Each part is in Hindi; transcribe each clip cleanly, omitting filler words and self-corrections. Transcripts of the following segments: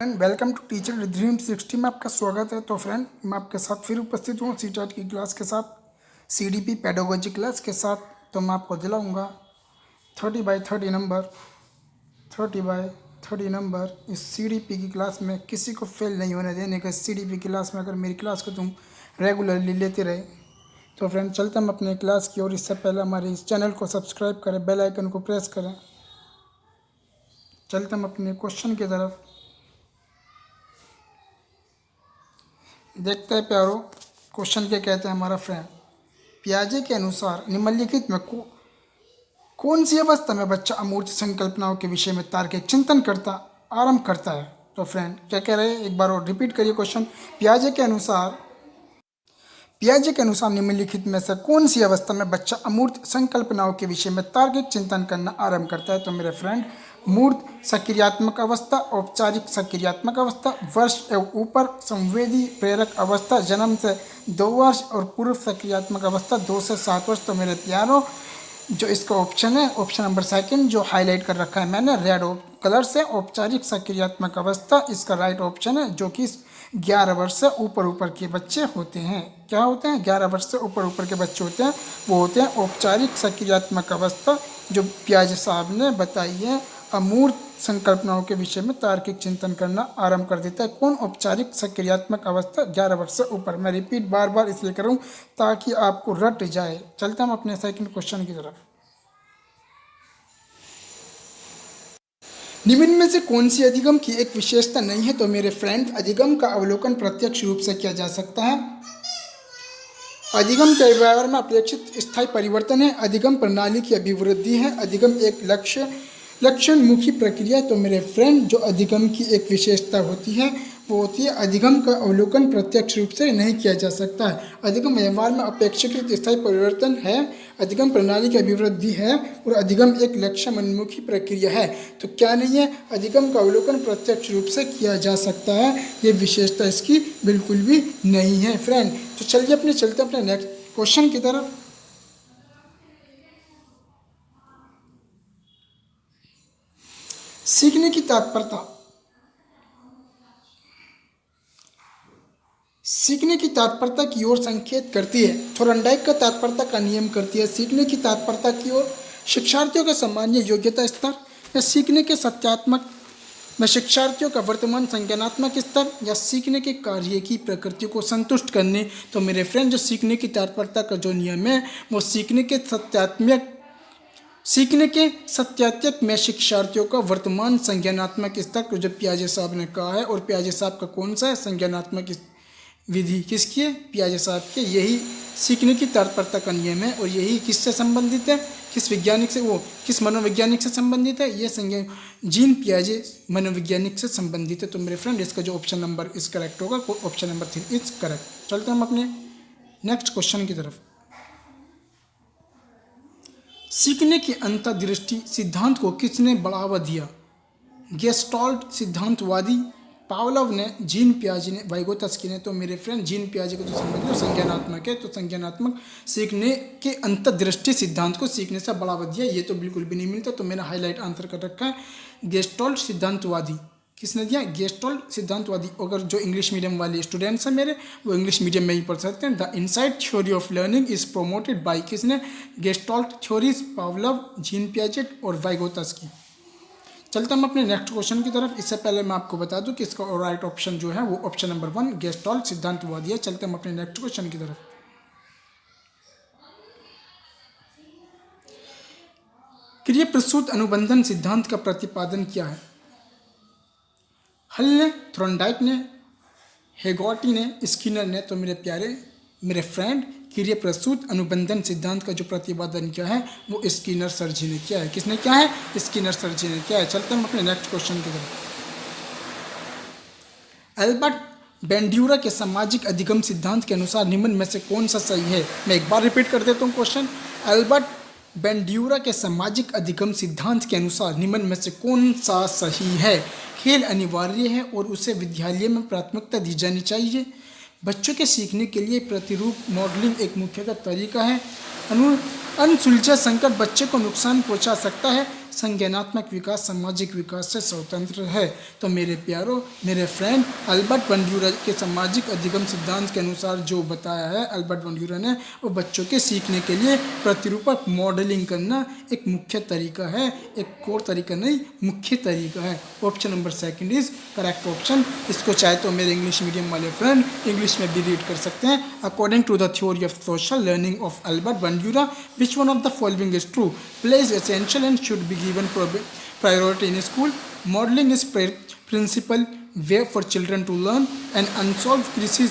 Friend welcome to Teacher Dream 60 में आपका स्वागत है। तो फ्रेंड मैं आपके साथ फिर उपस्थित हूँ सीटेट की क्लास के साथ, सीडीपी पेडागोजी क्लास के साथ। तो मैं आपको दिलाऊंगा 30x30 नंबर 30x30 नंबर इस सीडीपी की क्लास में। किसी को फेल नहीं होने देने का सीडीपी क्लास में। अगर मेरी क्लास को तुम रेगुलरली लेते रहे तो फ्रेंड चलते हम अपने क्लास की ओर। इससे पहले हमारे इस चैनल को सब्सक्राइब करें, बेल आइकन को प्रेस करें। चलते हम अपने क्वेश्चन की तरफ। देखते हैं प्यारो, क्वेश्चन क्या कहते हैं हमारा फ्रेंड। पियाजे के अनुसार निम्नलिखित में कौन सी अवस्था में बच्चा अमूर्त संकल्पनाओं के विषय में तार्किक चिंतन करता आरंभ करता है। तो फ्रेंड क्या कह रहे हैं, एक बार और रिपीट करिए क्वेश्चन। पियाजे के अनुसार निम्नलिखित में से कौन सी अवस्था में बच्चा अमूर्त संकल्पनाओं के विषय में तार्किक चिंतन करना आरंभ करता है। तो मेरे फ्रेंड, मूर्त सक्रियात्मक अवस्था, औपचारिक सक्रियात्मक अवस्था, वर्ष एवं ऊपर संवेदी प्रेरक अवस्था, जन्म से 2 वर्ष और पूर्व सक्रियात्मक अवस्था 2 से 7 वर्ष। तो मेरे प्यारों, जो इसका ऑप्शन है, ऑप्शन नंबर सेकंड जो हाईलाइट कर रखा है मैंने रेड कलर से, औपचारिक सक्रियात्मक अवस्था इसका राइट ऑप्शन है, जो कि 11 वर्ष से ऊपर के बच्चे होते हैं। क्या होते हैं? 11 वर्ष से ऊपर के बच्चे होते हैं, वो होते हैं औपचारिक सक्रियात्मक अवस्था, जो पियाजे साहब ने बताई है। अमूर्त संकल्पनाओं के विषय में तार्किक चिंतन करना आरंभ कर देता है कौन? औपचारिक सक्रियात्मक अवस्था 11 वर्ष से ऊपर। मैं रिपीट बार बार इसलिए करूँ ताकि आपको रट जाए। चलते हम अपने सेकंड क्वेश्चन की तरफ। निम्न में से कौन सी अधिगम की एक विशेषता नहीं है। तो मेरे फ्रेंड, अधिगम का अवलोकन प्रत्यक्ष रूप से किया जा सकता है। अधिगम के व्यवहार में अपेक्षित स्थायी परिवर्तन है। अधिगम प्रणाली की अभिवृद्धि है। अधिगम एक लक्षणमुखी प्रक्रिया है। तो मेरे फ्रेंड, जो अधिगम की एक विशेषता होती है वो होती है अधिगम का अवलोकन प्रत्यक्ष रूप से नहीं किया जा सकता है। अधिगम व्यवहार में अपेक्षाकृत स्थायी परिवर्तन है। अधिगम प्रणाली की अभिवृद्धि है और अधिगम एक लक्ष्योन्मुखी प्रक्रिया है। तो क्या नहीं है? अधिगम का अवलोकन प्रत्यक्ष रूप से किया जा सकता है। ये विशेषता इसकी बिल्कुल भी नहीं है फ्रेंड। तो चलिए चलते अपने नेक्स्ट क्वेश्चन की तरफ। सीखने की तात्परता की ओर संकेत करती है। थोरंडाइक का तात्परता का नियम करती है। सीखने की तात्परता की ओर शिक्षार्थियों का सामान्य योग्यता स्तर, या सीखने के सत्यात्मक में शिक्षार्थियों का वर्तमान संज्ञानात्मक स्तर, या सीखने के कार्य की प्रकृति को संतुष्ट करने। तो मेरे फ्रेंड, जो सीखने की तात्परता का जो नियम है वो सीखने के सत्यात्मक में शिक्षार्थियों का वर्तमान संज्ञानात्मक स्तर को जो पियाजे साहब ने कहा है। और पियाजे साहब का कौन सा है संज्ञानात्मक विधि? किसकी है? पियाजे साहब के। यही सीखने की तात्परता का नियम है और यही किससे संबंधित है? किस मनोवैज्ञानिक से संबंधित है? ये संज्ञा जीन पियाजे मनोवैज्ञानिक से संबंधित है। तो मेरे फ्रेंड, इसका जो ऑप्शन नंबर इज करेक्ट होगा, ऑप्शन नंबर 3 इज करेक्ट। चलते हम अपने नेक्स्ट क्वेश्चन की तरफ। सीखने की अंतर्दृष्टि सिद्धांत को किसने बढ़ावा दिया? गेस्टाल्ट सिद्धांतवादी, पावलोव ने, जीन पियाजे ने, वाइगोत्स्की ने। तो मेरे फ्रेंड, जीन पियाजे को जो समझ संज्ञानात्मक है, तो संज्ञानात्मक सीखने के अंतर्दृष्टि सिद्धांत को सीखने से बढ़ावा दिया, ये तो बिल्कुल भी नहीं मिलता। तो मैंने हाईलाइट आंसर कर रखा है गेस्टाल्ट सिद्धांतवादी। किसने दिया? गेस्टाल्ट सिद्धांतवादी। अगर जो इंग्लिश मीडियम वाले स्टूडेंट्स हैं मेरे, वो इंग्लिश मीडियम में ही पढ़ सकते हैं। The insight theory of learning is promoted by किसने? गेस्टाल्ट थ्योरीज, पावलोव, जीन पियाजे और वाइगोत्स्की। चलते हम अपने नेक्स्ट क्वेश्चन की तरफ। इससे पहले मैं आपको बता दूं कि इसका राइट ऑप्शन जो है वो ऑप्शन नंबर 1 गेस्टाल्ट सिद्धांतवादी है। चलते हम अपने नेक्स्ट क्वेश्चन की तरफ। क्रिया प्रसूत अनुबंधन सिद्धांत का प्रतिपादन किया है? हल ने, थोरंडाइक ने, हेगॉटी ने, स्किनर ने। तो मेरे फ्रेंड, क्रिया प्रसूत अनुबंधन सिद्धांत का जो प्रतिपादन किया है वो स्किनर सर जी ने किया है। किसने किया है? स्किनर सर जी ने किया है। चलते हम अपने नेक्स्ट क्वेश्चन की तरफ। एल्बर्ट बेंड्यूरा के सामाजिक अधिगम सिद्धांत के अनुसार निम्न में से कौन सा सही है? मैं एक बार रिपीट कर देता हूँ क्वेश्चन। एल्बर्ट बेंड्यूरा के सामाजिक अधिगम सिद्धांत के अनुसार निम्न में से कौन सा सही है? खेल अनिवार्य है और उसे विद्यालय में प्राथमिकता दी जानी चाहिए। बच्चों के सीखने के लिए प्रतिरूप मॉडलिंग एक मुख्यतः तरीका है। अनसुलझा संकट बच्चे को नुकसान पहुंचा सकता है। संज्ञानात्मक विकास सामाजिक विकास से स्वतंत्र है। तो मेरे प्यारों, मेरे फ्रेंड, अल्बर्ट बंड्यूरा के सामाजिक अधिगम सिद्धांत के अनुसार जो बताया है अल्बर्ट बंड्यूरा ने, वो बच्चों के सीखने के लिए प्रतिरूपक मॉडलिंग करना एक मुख्य तरीका है, एक और तरीका नहीं, मुख्य तरीका है। Option number second is correct option. इसको चाहे तो मेरे इंग्लिश मीडियम वाले फ्रेंड इंग्लिश में भी रीड कर सकते हैं। According to the theory of social learning of Albert Bandura, which one of the following is true? Play is essential and should be given priority in school. Modeling is principal way for children to learn. And unsolved crises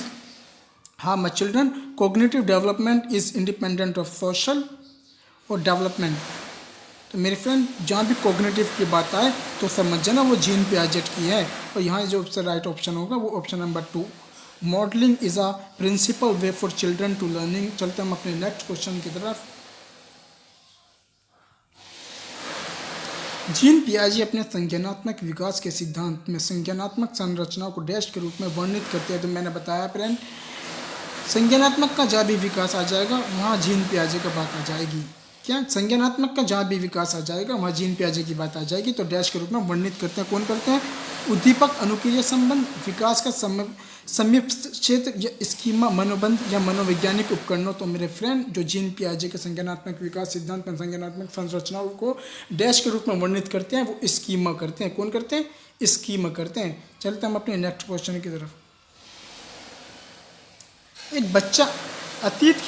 harm children. Cognitive development is independent of social or development. तो मेरे फ्रेंड जहाँ भी कॉग्निटिव की बात आए तो समझ जाना वो जीन पियाजेट की है। और यहाँ जो राइट ऑप्शन होगा वो option number 2, modelling is a principle way for children to learning. चलते हम अपने नेक्स्ट क्वेश्चन की तरफ। जीन पियाजे अपने संज्ञानात्मक विकास के सिद्धांत में संज्ञानात्मक संरचनाओं को डैश के रूप में वर्णित करते हैं। तो मैंने बताया फ्रेंड, संज्ञानात्मक का जहाँ भी विकास आ जाएगा वहाँ जीन पियाजे का बात आ जाएगी। क्या संज्ञानात्मक का जहाँ भी विकास आ जाएगा वहाँ जीन पियाजे की बात आ जाएगी। तो डैश के रूप में वर्णित करते हैं। कौन करते हैं? उद्दीपक, अनुक्रिया संबंध, विकास का समीप क्षेत्र या स्कीमा, मनोबंध या मनोवैज्ञानिक उपकरणों। तो मेरे फ्रेंड जो जीन पियाजे के संज्ञानात्मक विकास सिद्धांत में संज्ञानात्मक संरचनाओं को डैश के रूप में वर्णित करते हैं वो स्कीमा करते हैं। कौन करते हैं? स्कीमा करते हैं। चलते हम अपने नेक्स्ट क्वेश्चन की तरफ। एक बच्चा अतीत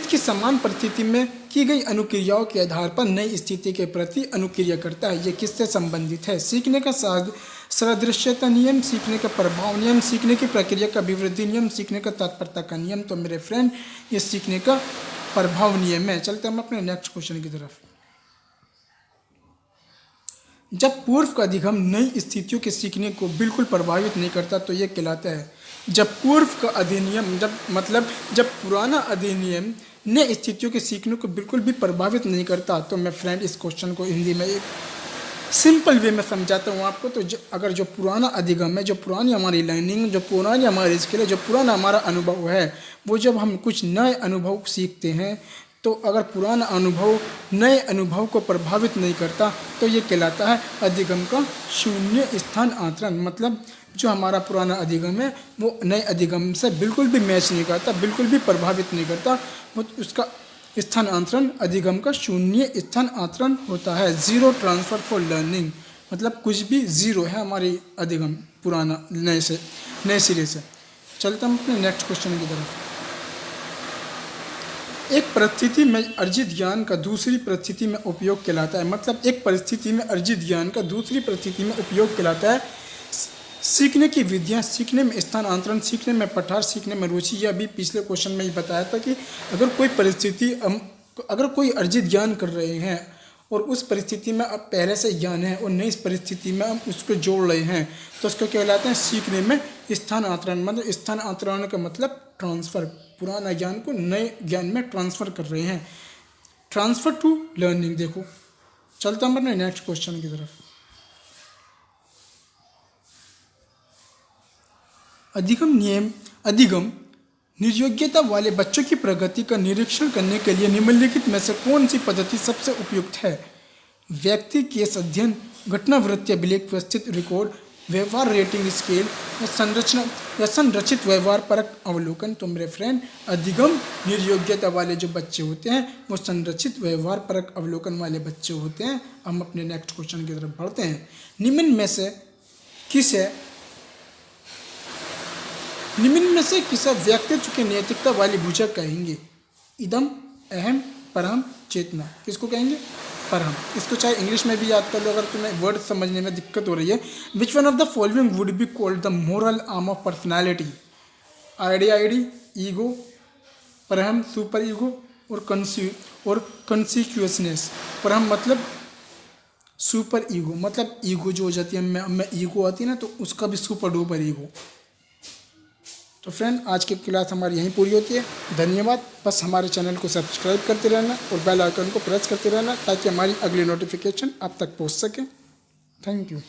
की समान परिस्थिति में की गई अनुक्रियाओं के आधार पर नई स्थिति के प्रति अनुक्रिया करता है। ये किससे संबंधित है? सीखने का सादृश्यता नियम, सीखने का प्रभाव नियम, सीखने की प्रक्रिया का अभिवृद्धि नियम, सीखने का तत्परता का नियम। तो मेरे फ्रेंड ये सीखने का प्रभाव नियम है। चलते हम अपने नेक्स्ट क्वेश्चन की तरफ। जब पूर्व का अधिगम नई स्थितियों के सीखने को बिल्कुल प्रभावित नहीं करता तो ये कहलाता है। जब पूर्व का अधिनियम जब पुराना अधिनियम नई स्थितियों के सीखने को बिल्कुल भी प्रभावित नहीं करता। तो मैं फ्रेंड इस क्वेश्चन को हिंदी में एक सिंपल वे में समझाता हूँ आपको। तो अगर जो पुराना अधिगम है, जो पुरानी हमारी लर्निंग, जो पुरानी हमारी स्किल है, जो पुराना हमारा अनुभव है, वो जब हम कुछ नए अनुभव सीखते हैं तो अगर पुराना अनुभव नए अनुभव को प्रभावित नहीं करता तो ये कहलाता है अधिगम का शून्य स्थान आंतरण। मतलब जो हमारा पुराना अधिगम है वो नए अधिगम से बिल्कुल भी मैच नहीं करता, बिल्कुल भी प्रभावित नहीं करता, वो उसका स्थान आंतरण अधिगम का शून्य स्थान आंतरण होता है। जीरो ट्रांसफर फॉर लर्निंग, मतलब कुछ भी जीरो है हमारी अधिगम पुराना नए सिरे से। चलते हम अपने नेक्स्ट क्वेश्चन की तरफ। एक परिस्थिति में अर्जित ज्ञान का दूसरी परिस्थिति में उपयोग कहलाता है। मतलब एक परिस्थिति में अर्जित ज्ञान का दूसरी परिस्थिति में उपयोग कहलाता है। सीखने की विधियाँ, सीखने में स्थानांतरण, सीखने में पठार, सीखने में रुचि। यह अभी पिछले क्वेश्चन में ही बताया था कि अगर कोई अर्जित ज्ञान कर रहे हैं और उस परिस्थिति में अब पहले से ज्ञान है और नई परिस्थिति में हम उसको जोड़ रहे हैं तो उसको कहलाते हैं सीखने में स्थानांतरण। मतलब स्थानांतरण का मतलब ट्रांसफ़र, पुराना ज्ञान को नए ज्ञान में ट्रांसफ़र कर रहे हैं, ट्रांसफ़र टू लर्निंग। देखो चलते हम अपने नेक्स्ट क्वेश्चन की तरफ। अधिगम निर्योग्यता वाले बच्चों की प्रगति का निरीक्षण करने के लिए निम्नलिखित में से कौन सी पद्धति सबसे उपयुक्त है? व्यक्ति केस अध्ययन, घटनावृत्ति अभिलेख, व्यवस्थित रिकॉर्ड, व्यवहार रेटिंग स्केल या संरचित व्यवहार परक अवलोकन। तो मेरे फ्रेंड अधिगम निर्योग्यता वाले जो बच्चे होते हैं वो संरचित व्यवहार परक अवलोकन वाले बच्चे होते हैं। हम अपने नेक्स्ट क्वेश्चन की तरफ बढ़ते हैं। निम्न में से किसे व्यक्तित्व की नैतिकता वाली भुजा कहेंगे? इदम, अहम, परम, चेतना। किसको कहेंगे? परम। इसको चाहे इंग्लिश में भी याद कर लो अगर तुम्हें वर्ड समझने में दिक्कत हो रही है। विच one of the following would be called the moral arm of personality? ID, ego, परम, सुपर ईगो और कॉन्सिक्यूसनेस। परम मतलब सुपर ईगो, मतलब ईगो जो हो जाती है, मैं ईगो आती है ना तो उसका भी सुपर डुपर ईगो। तो फ्रेंड आज की क्लास हमारी यहीं पूरी होती है। धन्यवाद। बस हमारे चैनल को सब्सक्राइब करते रहना और बेल आइकन को प्रेस करते रहना ताकि हमारी अगली नोटिफिकेशन आप तक पहुंच सके। Thank you.